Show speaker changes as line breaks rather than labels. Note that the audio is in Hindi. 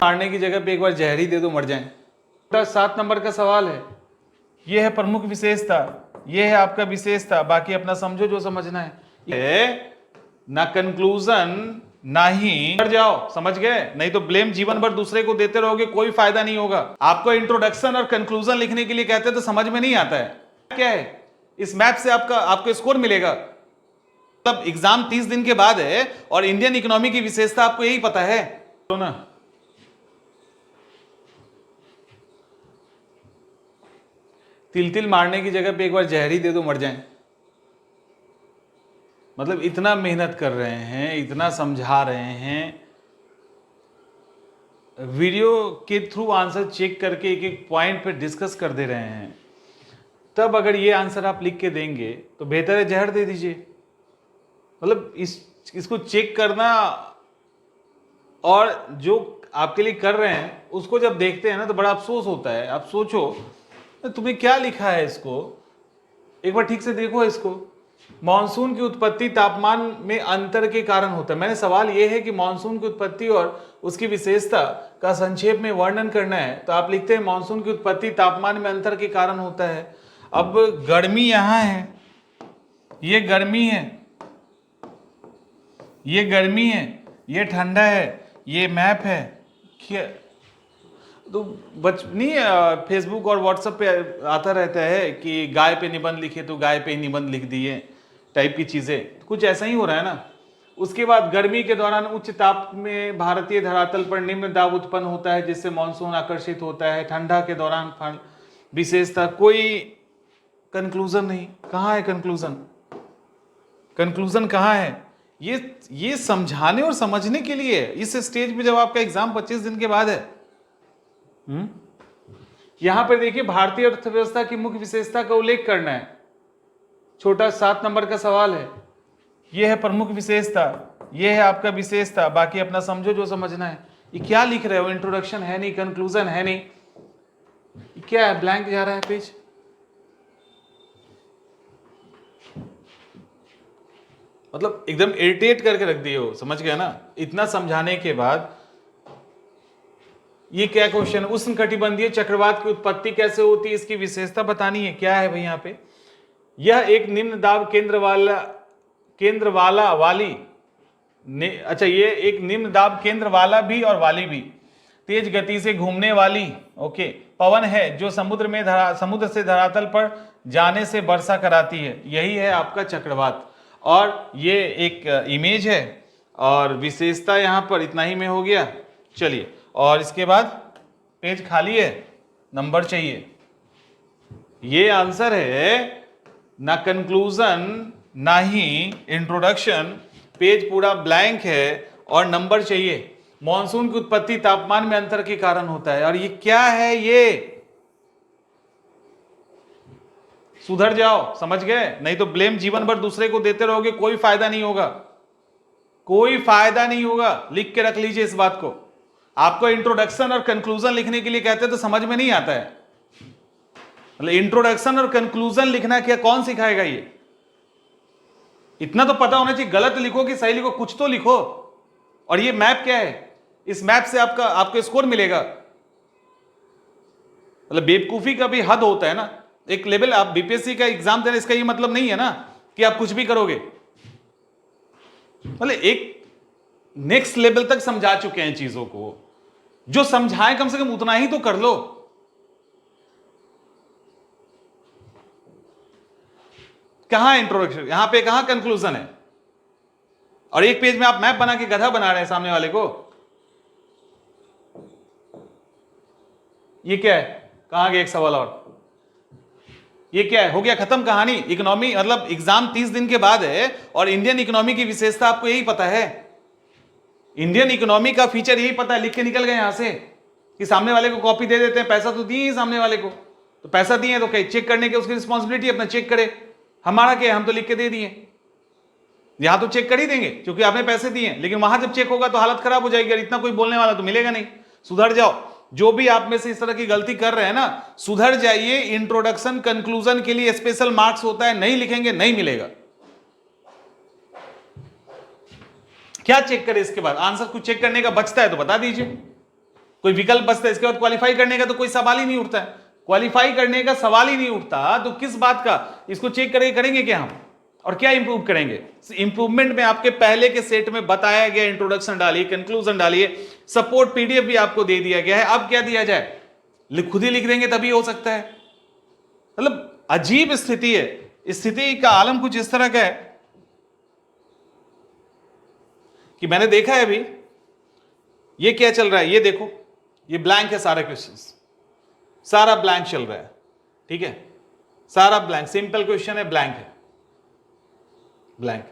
मारने की जगह पे एक बार जहर ही दे दो, मर जाएं। 7 नंबर का सवाल है, ये है प्रमुख विशेषता, ये है आपका विशेषता, बाकी अपना समझो जो समझना है। ना कंक्लूजन ना ही कर जाओ, समझ गए? नहीं तो ब्लेम जीवन भर दूसरे को देते रहोगे, कोई फायदा नहीं होगा। आपको इंट्रोडक्शन और कंक्लूजन लिखने के लिए कहते हैं तो समझ में नहीं आता है। क्या है इस मैप से आपको स्कोर मिलेगा। तब एग्जाम 30 दिन के बाद है और इंडियन इकोनॉमी की विशेषता आपको यही पता है तो ना। तिल तिल मारने की जगह पे एक बार जहर ही दे दो, मर जाएं। मतलब इतना मेहनत कर रहे हैं, इतना समझा रहे हैं, वीडियो के थ्रू आंसर चेक करके एक एक पॉइंट पे डिस्कस कर दे रहे हैं, तब अगर ये आंसर आप लिख के देंगे तो बेहतर है जहर दे दीजिए। मतलब इसको चेक करना और जो आपके लिए कर रहे हैं उसको जब देखते हैं ना तो बड़ा अफसोस होता है। आप सोचो तुम्हें क्या लिखा है, इसको एक बार ठीक से देखो। इसको मानसून की उत्पत्ति तापमान में अंतर के कारण होता है। मैंने सवाल यह है कि मानसून की उत्पत्ति और उसकी विशेषता का संक्षेप में वर्णन करना है, तो आप लिखते हैं मानसून की उत्पत्ति तापमान में अंतर के कारण होता है। अब गर्मी यहां है, ये गर्मी है, ये गर्मी है, ये ठंडा है, ये मैप है। क्या तो नहीं फेसबुक और व्हाट्सएप पे आता रहता है कि गाय पे निबंध लिखे तो गाय पे निबंध लिख दिए टाइप की चीजें, कुछ ऐसा ही हो रहा है ना। उसके बाद गर्मी के दौरान उच्च ताप में भारतीय धरातल पर निम्न दाब उत्पन्न होता है जिससे मानसून आकर्षित होता है। ठंडा के दौरान विशेषता, कोई कंक्लूजन नहीं। कहाँ है कंक्लूजन? कंक्लूजन कहाँ है? ये समझाने और समझने के लिए इस स्टेज पे जब आपका एग्जाम 25 दिन के बाद है। यहां पर देखिए भारतीय अर्थव्यवस्था की मुख्य विशेषता का उल्लेख करना है। छोटा 7 नंबर का सवाल है, यह है प्रमुख विशेषता, यह है आपका विशेषता, बाकी अपना समझो जो समझना है। ये क्या लिख रहे हो? इंट्रोडक्शन है नहीं, कंक्लूजन है नहीं, क्या है? ब्लैंक जा रहा है पेज। मतलब एकदम इरिटेट करके रख दिए हो, समझ गया ना? इतना समझाने के बाद ये क्या क्वेश्चन है? उष्णकटिबंधीय चक्रवात की उत्पत्ति कैसे होती है, इसकी विशेषता बतानी है। क्या है भाई यहाँ पे? यह एक निम्न दाब अच्छा, ये एक निम्न दाब केंद्र वाला भी और वाली भी तेज गति से घूमने वाली ओके पवन है जो समुद्र से धरातल पर जाने से वर्षा कराती है। यही है आपका चक्रवात। और ये एक इमेज है और विशेषता यहां पर इतना ही में हो गया। चलिए, और इसके बाद पेज खाली है, नंबर चाहिए। ये आंसर है, ना कंक्लूजन ना ही इंट्रोडक्शन, पेज पूरा ब्लैंक है और नंबर चाहिए। मॉनसून की उत्पत्ति तापमान में अंतर के कारण होता है। और ये क्या है? ये सुधर जाओ, समझ गए? नहीं तो ब्लेम जीवन भर दूसरे को देते रहोगे, कोई फायदा नहीं होगा, कोई फायदा नहीं होगा। लिख के रख लीजिए इस बात को। आपको इंट्रोडक्शन और कंक्लूजन लिखने के लिए कहते हैं तो समझ में नहीं आता है। मतलब इंट्रोडक्शन और कंक्लूजन लिखना क्या, कौन सिखाएगा? ये इतना तो पता होना चाहिए। गलत लिखो कि सही लिखो, कुछ तो लिखो। और ये मैप क्या है? इस मैप से आपको स्कोर मिलेगा। मतलब बेवकूफी का भी हद होता है ना। एक लेवल, आप बीपीएससी का एग्जाम देना, इसका ये मतलब नहीं है ना कि आप कुछ भी करोगे। मतलब एक नेक्स्ट लेवल तक समझा चुके हैं चीजों को। जो समझाएं कम से कम उतना ही तो कर लो। कहां इंट्रोडक्शन, यहां पे कहां कंक्लूजन है? और एक पेज में आप मैप बना के गधा बना रहे हैं सामने वाले को। ये क्या है? कहां गया एक सवाल और? ये क्या है? हो गया खत्म कहानी। इकोनॉमी मतलब एग्जाम 30 दिन के बाद है और इंडियन इकोनॉमी की विशेषता आपको यही पता है। इंडियन इकोनॉमी का फीचर यही पता है। लिख के निकल गए यहां से कि सामने वाले को कॉपी दे देते हैं। पैसा तो दिए ही सामने वाले को, तो पैसा दिए तो चेक करने के उसकी रिस्पॉन्सिबिलिटी अपना चेक करे। हमारा क्या है, हम तो लिख के दे दिए। यहां तो चेक कर ही देंगे क्योंकि आपने पैसे दिए, लेकिन वहां जब चेक होगा तो हालत खराब हो जाएगी। इतना कोई बोलने वाला तो मिलेगा नहीं। सुधर जाओ। जो भी आप में से इस तरह की गलती कर रहे हैं ना, सुधर जाइए। इंट्रोडक्शन कंक्लूजन के लिए स्पेशल मार्क्स होता है, नहीं लिखेंगे नहीं मिलेगा। क्या चेक करें इसके बाद? आंसर कुछ चेक करने का बचता है तो बता दीजिए। कोई विकल्प बचता है, इसके बाद क्वालिफाई करने का तो कोई सवाल ही नहीं उठता है, क्वालिफाई करने का सवाल ही नहीं उठता, तो किस बात का इसको चेक करेंगे क्या हम, और क्या इंप्रूव करेंगे? इंप्रूवमेंट में आपके पहले के सेट में बताया गया, इंट्रोडक्शन डालिए, कंक्लूजन डालिए, सपोर्ट पीडीएफ भी आपको दे दिया गया है, अब क्या दिया जाए? खुद ही लिख देंगे तभी हो सकता है। मतलब अजीब स्थिति है। स्थिति का आलम कुछ इस तरह का है कि मैंने देखा है अभी, ये क्या चल रहा है, ये देखो, ये ब्लैंक है, सारे क्वेश्चंस, सारा ब्लैंक चल रहा है, ठीक है, सारा ब्लैंक, सिंपल क्वेश्चन है, ब्लैंक है, ब्लैंक।